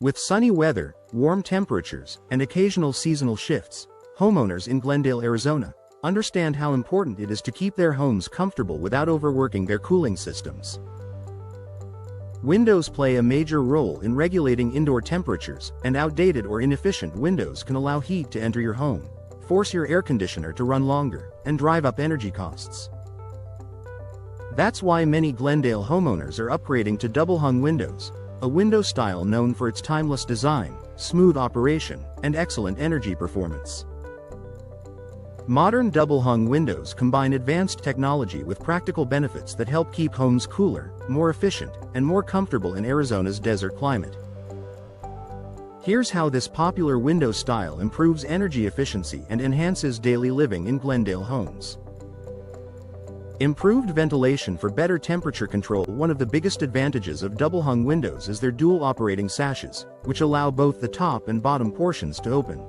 With sunny weather, warm temperatures, and occasional seasonal shifts, homeowners in Glendale, Arizona, understand how important it is to keep their homes comfortable without overworking their cooling systems. Windows play a major role in regulating indoor temperatures, and outdated or inefficient windows can allow heat to enter your home, force your air conditioner to run longer, and drive up energy costs. That's why many Glendale homeowners are upgrading to double-hung windows, a window style known for its timeless design, smooth operation, and excellent energy performance. Modern double-hung windows combine advanced technology with practical benefits that help keep homes cooler, more efficient, and more comfortable in Arizona's desert climate. Here's how this popular window style improves energy efficiency and enhances daily living in Glendale homes. Improved ventilation for better temperature control. One of the biggest advantages of double-hung windows is their dual operating sashes, which allow both the top and bottom portions to open.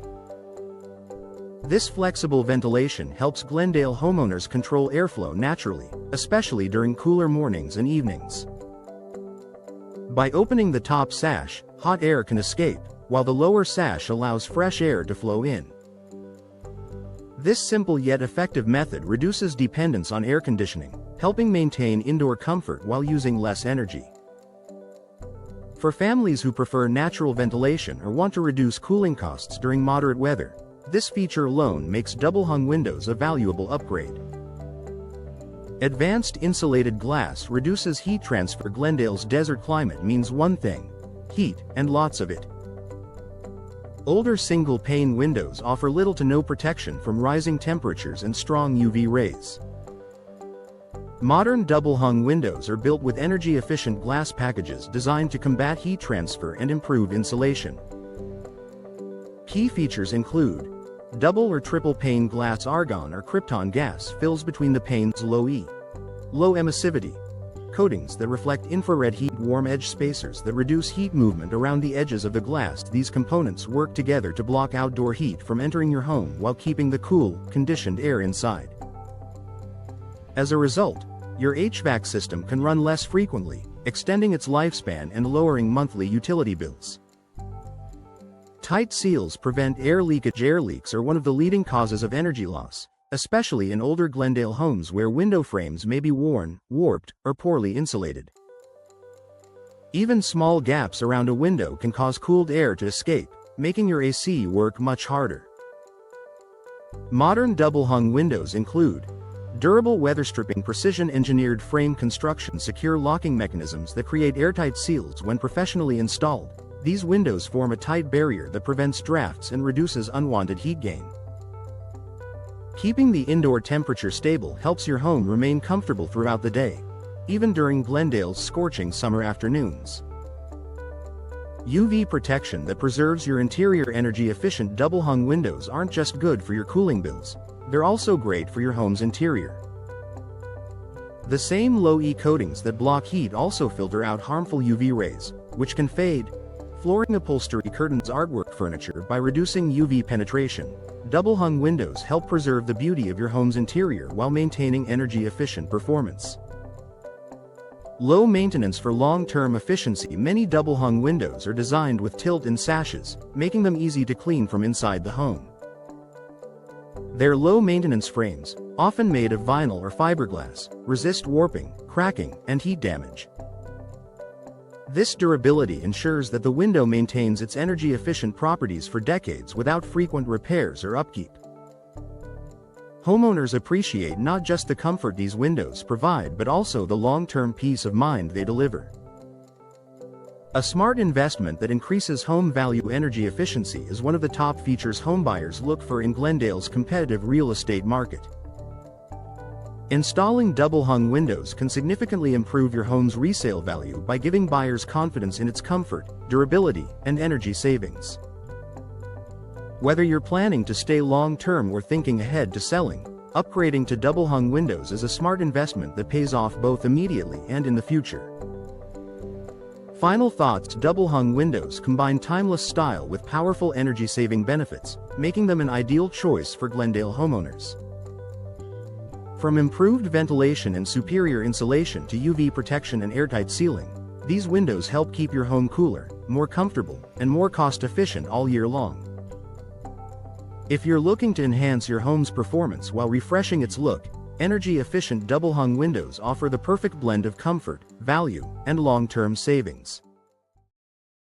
This flexible ventilation helps Glendale homeowners control airflow naturally, especially during cooler mornings and evenings. By opening the top sash, hot air can escape, while the lower sash allows fresh air to flow in. This simple yet effective method reduces dependence on air conditioning, helping maintain indoor comfort while using less energy. For families who prefer natural ventilation or want to reduce cooling costs during moderate weather, this feature alone makes double-hung windows a valuable upgrade. Advanced insulated glass reduces heat transfer. Glendale's desert climate means one thing: heat, and lots of it. Older single-pane windows offer little to no protection from rising temperatures and strong UV rays. Modern double-hung windows are built with energy-efficient glass packages designed to combat heat transfer and improve insulation. Key features include double or triple pane glass. Argon or krypton gas fills between the panes. Low emissivity coatings that reflect infrared heat. Warm edge spacers that reduce heat movement around the edges of the glass. These components work together to block outdoor heat from entering your home while keeping the cool, conditioned air inside. As a result, your HVAC system can run less frequently, extending its lifespan and lowering monthly utility bills. Tight seals prevent air leakage. Air leaks are one of the leading causes of energy loss, especially in older Glendale homes where window frames may be worn, warped, or poorly insulated. Even small gaps around a window can cause cooled air to escape, making your AC work much harder. Modern double-hung windows include durable weatherstripping, precision-engineered frame construction, secure locking mechanisms that create airtight seals when professionally installed. These windows form a tight barrier that prevents drafts and reduces unwanted heat gain. Keeping the indoor temperature stable helps your home remain comfortable throughout the day, even during Glendale's scorching summer afternoons. UV protection that preserves your interior. Energy-efficient double-hung windows aren't just good for your cooling bills, they're also great for your home's interior. The same low-E coatings that block heat also filter out harmful UV rays, which can fade flooring, upholstery, curtains, artwork, furniture by reducing UV penetration. Double-hung windows help preserve the beauty of your home's interior while maintaining energy-efficient performance. Low maintenance for long-term efficiency. Many double-hung windows are designed with tilt-in sashes, making them easy to clean from inside the home. Their low-maintenance frames, often made of vinyl or fiberglass, resist warping, cracking, and heat damage. This durability ensures that the window maintains its energy-efficient properties for decades without frequent repairs or upkeep. Homeowners appreciate not just the comfort these windows provide but also the long-term peace of mind they deliver. A smart investment that increases home value. Energy efficiency is one of the top features homebuyers look for in Glendale's competitive real estate market. Installing double-hung windows can significantly improve your home's resale value by giving buyers confidence in its comfort, durability, and energy savings. Whether you're planning to stay long-term or thinking ahead to selling, upgrading to double-hung windows is a smart investment that pays off both immediately and in the future. Final thoughts. Double-hung windows combine timeless style with powerful energy-saving benefits, making them an ideal choice for Glendale homeowners. From improved ventilation and superior insulation to UV protection and airtight sealing, These windows help keep your home cooler, more comfortable, and more cost-efficient all year long. If you're looking to enhance your home's performance while refreshing its look, energy-efficient double-hung windows offer the perfect blend of comfort, value, and long-term savings.